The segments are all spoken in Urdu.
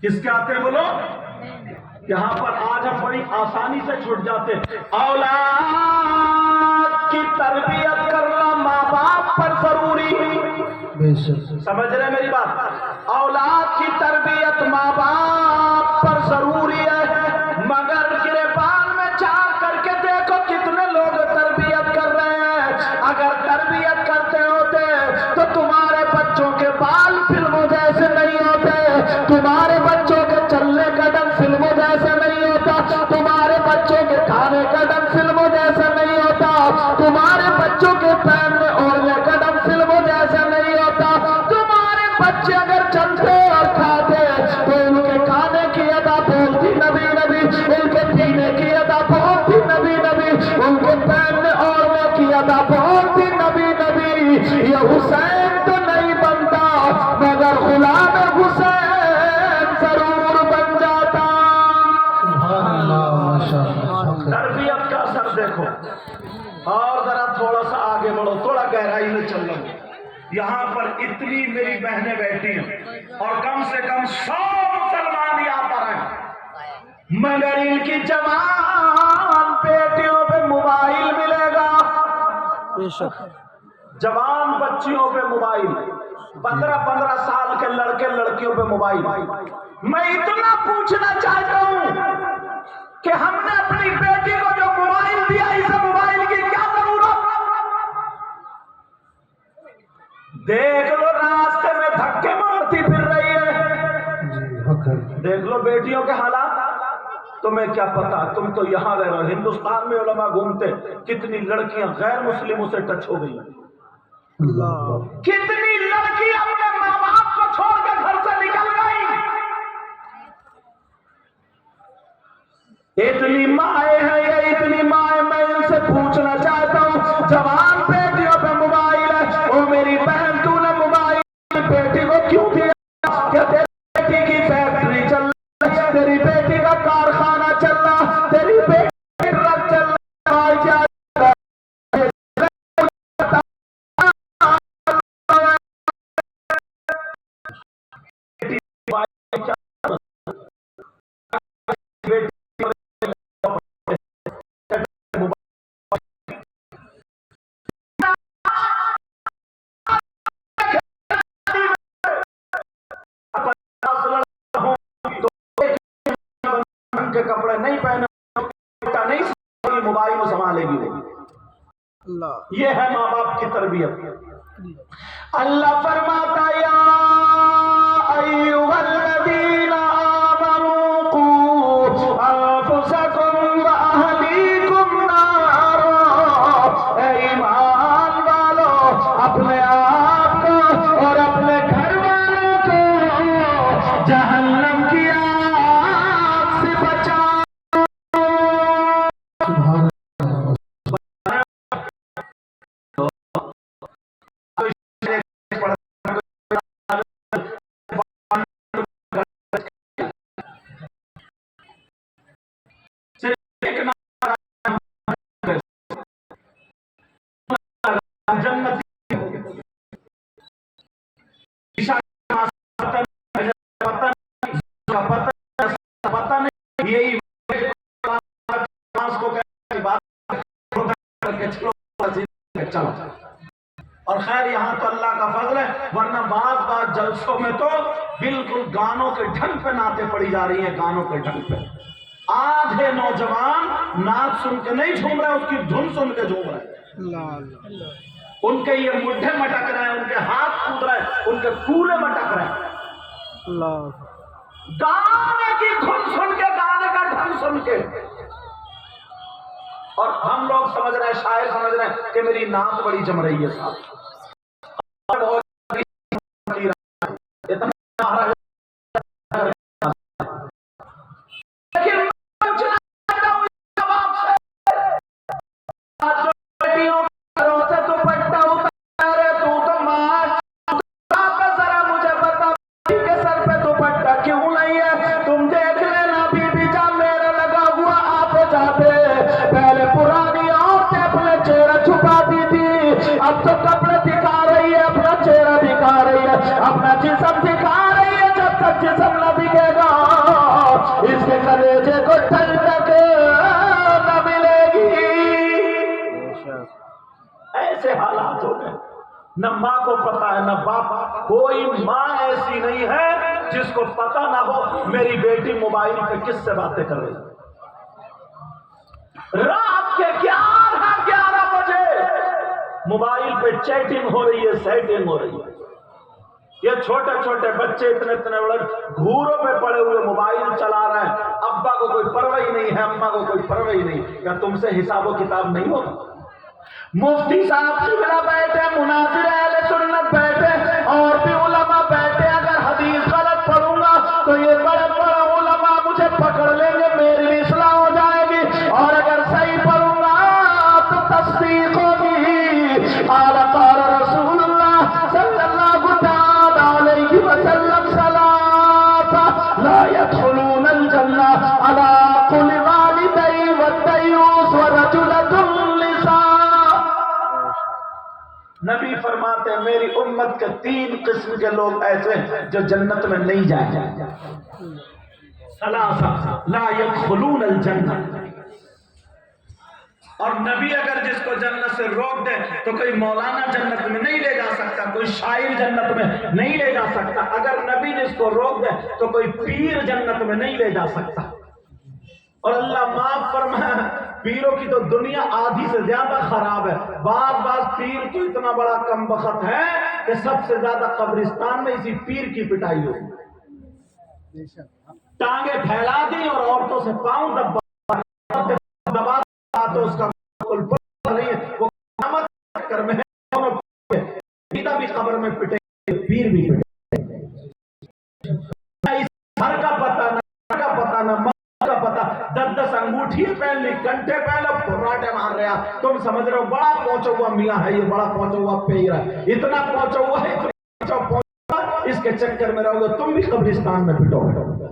کس کے آتے ہیں بولو؟ یہاں پر آج ہم بڑی آسانی سے چھوٹ جاتے ہیں. اولاد کی تربیت کرنا ماں باپ پر ضروری ہے. سمجھ رہے میری بات؟ اولاد کی تربیت ماں باپ پر ضروری ہے، مگر گریبان میں چار کر کے دیکھو کتنے لوگ تربیت کر رہے ہیں. اگر تربیت کرتے ہوتے تو تمہارے بچوں کے بال فلموں جیسے نہیں ہوتے، تمہارے بچوں کے چلنے کا ڈھنگ فلموں جیسا نہیں ہوتا، تمہارے بچوں کے کھانے کا ڈھنگ فلموں جیسا نہیں ہوتا، تمہارے بچوں کے پہننے اوڑھنے کا ڈھنگ فلموں جیسا نہیں ہوتا. تمہارے بچے اگر چلتے اور کھاتے تو ان کے کھانے کی ادا بولتی نبی نبی، ان کے پینے کی ادا بولتی نبی نبی، ان کے پہننے اوڑھنے کی ادا بولتی نبی نبی. یہ حسین تو نہیں بنتا مگر غلام حسین ضرور بن جاتا. تربیت کا اثر دیکھو. اور ذرا تھوڑا سا آگے بڑھو، تھوڑا گہرائی میں چل رہا ہوں. یہاں پر اتنی میری بہنیں بیٹھی ہیں اور کم سے کم 100 مسلمان یہاں پر ہیں، مگر ان کی جوان بیٹیوں پہ موبائل ملے گا. جوان بچیوں پہ موبائل، 15 سال کے لڑکے لڑکیوں پہ موبائل. میں اتنا پوچھنا چاہتا ہوں کہ ہم نے اپنی بیٹی کو جو موبائل دیا، اسے موبائل کی کیا ضرورت؟ دیکھ لو راستے میں دھکے مارتی پھر رہی ہے. دیکھ لو بیٹیوں کے حالات. تمہیں کیا پتا، تم تو یہاں رہ رہے ہو. ہندوستان میں علماء گھومتے، کتنی لڑکیاں غیر مسلموں سے ٹچ ہو گئی، کتنی لڑکی اپنے ماں باپ کو چھوڑ کے گھر سے نکل گئی. اتنی مائیں ہیں یہ، اتنی مائیں. میں ان سے پوچھنا چاہتا ہوں، جوان بیٹیوں پہ موبائل ہے، او میری بہن تو نے موبائل بیٹی کو کیوں دیا؟ کہ تیری بیٹی کی فیکٹری چل رہی، تیری بیٹی کا کارخانہ چل رہا، تیری بیٹی کا ٹرک چل رہا. کے کپڑے نہیں پہنے، نہیں موبائل میں سنبھالے گی. یہ ہے ماں باپ کی تربیت. اللہ فرماتا یا ایھا الذین آمنوا قوا انفسکم واہلیکم نارا. اے ایمان والو، اپنے آپ کو اور اپنے گھر والوں کو جہنم کی آگ سے بچاؤ. اور خیر یہاں تو اللہ کا فضل ہے، ورنہ بعض جلسوں میں تو بالکل گانوں کے ڈھنگ پہ نعتیں پڑی جا رہی ہیں. گانوں کے ڈھنگ پہ آدھے نوجوان نعت سن کے نہیں جھوم رہے، اس کی دھن سن کے جھوم رہے. ان کے یہ مڈھے مٹک رہے ہیں، ان کے ہاتھ کود رہے ہیں، ان کے کولے مٹک رہے ہیں. گانے کی دھن سن کے، گانے کا ڈھنگ سن کے. اور ہم لوگ سمجھ رہے ہیں، شاعر سمجھ رہے ہیں کہ میری نعت بڑی جم رہی ہے صاحب. اب تو کپڑے دکھا رہی ہے، اپنا چہرہ دکھا رہی ہے، اپنا جسم دکھا رہی ہے. جب تک جسم نہ دکھے گا نہ ماں کو پتا ہے نہ باپ. کوئی ماں ایسی نہیں ہے جس کو پتا نہ ہو میری بیٹی موبائل پہ کس سے باتیں کر رہی ہے. رات کے 11 بجے موبائل پہ چیٹنگ ہو رہی ہے, سیٹنگ ہو رہی ہے. یہ چھوٹے چھوٹے بچے اتنے بڑے گھوروں پہ پڑے ہوئے موبائل چلا رہے ہیں. ابا کو کوئی پرواہ نہیں ہے, اماں کو کوئی پرواہ نہیں. کیا تم سے حساب و کتاب نہیں ہوگا؟ مفتی صاحب قبلہ بیٹھے, مناظر اہل سنت بیٹھے, اور بھی علماء بیٹھے. اگر حدیث غلط پڑھوں گا تو یہ بڑے بڑے علماء مجھے پکڑ لیں گے, میری بھی اصلاح ہو جائے گی. اور اگر صحیح پڑھوں گا تو تصدیق ہوگی. قال رسول اللہ صلی اللہ تعالی علیہ وسلم ثلاثہ لا يدخلون الجنہ علی کل والدی والدیوس ورجلۃ لسان. نبی فرماتے ہیں میری امت کے 3 قسم کے لوگ ایسے ہیں جو جنت میں نہیں جائیں گے. ثلاثہ لا يدخلون الجنہ. اور نبی اگر جس کو جنت سے روک دے تو کوئی مولانا جنت میں نہیں لے جا سکتا, کوئی شاعر جنت میں نہیں لے جا سکتا. اگر نبی جس کو روک دے تو کوئی پیر جنت میں نہیں لے جا سکتا. اور اللہ معاف فرمائے, پیروں کی تو دنیا آدھی سے زیادہ خراب ہے. بعض پیر تو اتنا بڑا کم بخت ہے کہ سب سے زیادہ قبرستان میں اسی پیر کی پٹائی ہو. ٹانگیں پھیلا دی اور عورتوں سے پاؤں دبا تو اس کا نہیں ہے. وہ قیامت کر میں پیتا بھی قبر میں پٹے, پیر بھی پٹے. گھر کا پتہ نہ ماں کا پتہ. 10 انگوٹھی پہن لی, گھنٹے پہلے پراٹے مار رہا. تم سمجھ رہے ہو بڑا پہنچا ہوا میاں ہے, یہ بڑا پہنچا ہوا پیر ہے, اتنا پہنچا ہوا ہے, اس کے چکر میں رہو گے تم بھی قبرستان میں پٹو گے.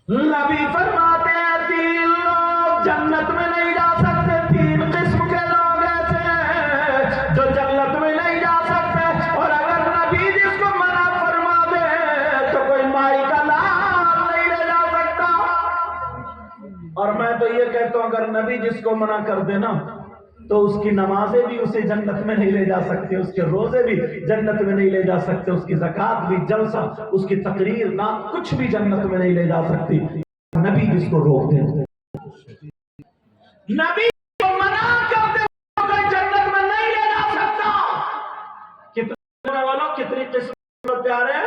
نبی فرماتے ہیں 3 لوگ جنت میں نہیں جا سکتے. 3 قسم کے لوگ ایسے ہیں جو جنت میں نہیں جا سکتے. اور اگر نبی جس کو منع فرما دے تو کوئی مائی کا نام نہیں لے جا سکتا. اور میں تو یہ کہتا ہوں اگر نبی جس کو منع کر دے نا تو اس کی نمازیں بھی اسے جنت میں نہیں لے جا سکتے, اس کے روزے بھی جنت میں نہیں لے جا سکتے, اس کی زکوٰۃ بھی, جلسہ, اس کی تقریر نہ کچھ بھی جنت میں نہیں لے جا سکتی. نبی جس کو روک دے, نبی کو منع کر دے جنت میں نہیں لے جا سکتا. کتنے والوں کتنی قسم پیارے ہیں.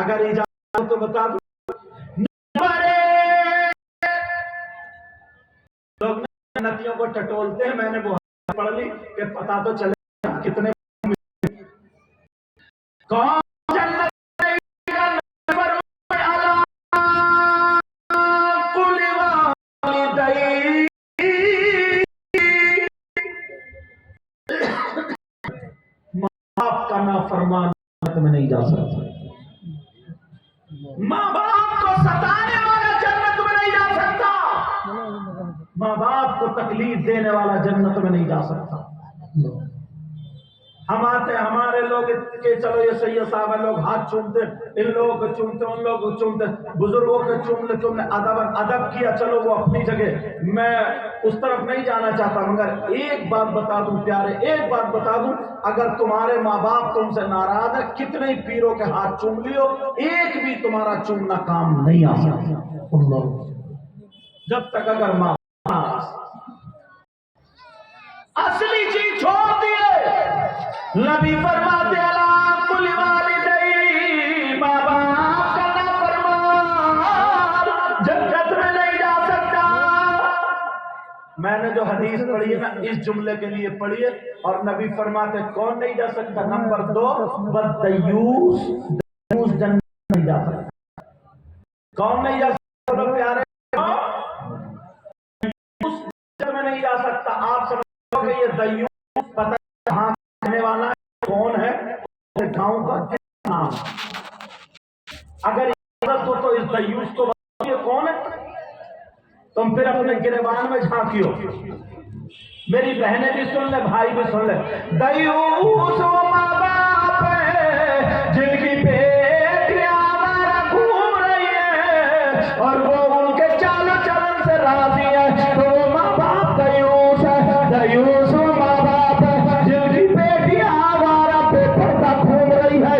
اگر اجازت تو بتا دوں لوگ جنتیوں کو ٹٹولتے ہیں. میں نے وہ پڑھ لی کہ پتا تو چلے کتنے کون باپ کا نافرمان جنت میں نہیں جا سکتا. ماں باپ کو ستانے والا جنت میں نہیں جا سکتا. ماں باپ کو تکلیف دینے والا جنت میں نہیں جا سکتا. ہم آتے ہمارے لوگ کہ چلو یہ سید صاحب لوگ ہاتھ چومتے, ان لوگوں کو چومتے, ان لوگوں کو چومتے, بزرگوں کو چوم لے, تم نے ادب کیا, چلو وہ اپنی جگہ, میں اس طرف نہیں جانا چاہتا. مگر ایک بات بتا دوں پیارے, ایک بات بتا دوں, اگر تمہارے ماں باپ تم سے ناراض ہے, کتنے پیروں کے ہاتھ چوم لیو, ایک بھی تمہارا چومنا کام نہیں آ سکتا جب تک اگر ماں اصلی چیز چھوڑ دیے. نبی فرماتے اللہ کل والدی, ماں باپ کا نافرمان جنت میں نہیں جا سکتا. میں نے جو حدیث پڑھی ہے نا اس جملے کے لیے پڑھی ہے. اور نبی فرماتے کون نہیں جا سکتا؟ نمبر 2 بدیوس, دیوس جنت نہیں جا سکتا. کون نہیں جا سکتا پیارے؟ دیوس جنت میں نہیں جا سکتا. آپ سمجھو کہ یہ دیوس پتہ کہاں رہنے والا ہے, کون ہے, گاؤں کا کیا نام. اگر اجازت ہو تو اس دیوس کو بتائیے کون ہے. تم پھر اپنے گریبان میں جھانکیو. میری بہنیں بھی سن لے, بھائی بھی سن لے. دیوس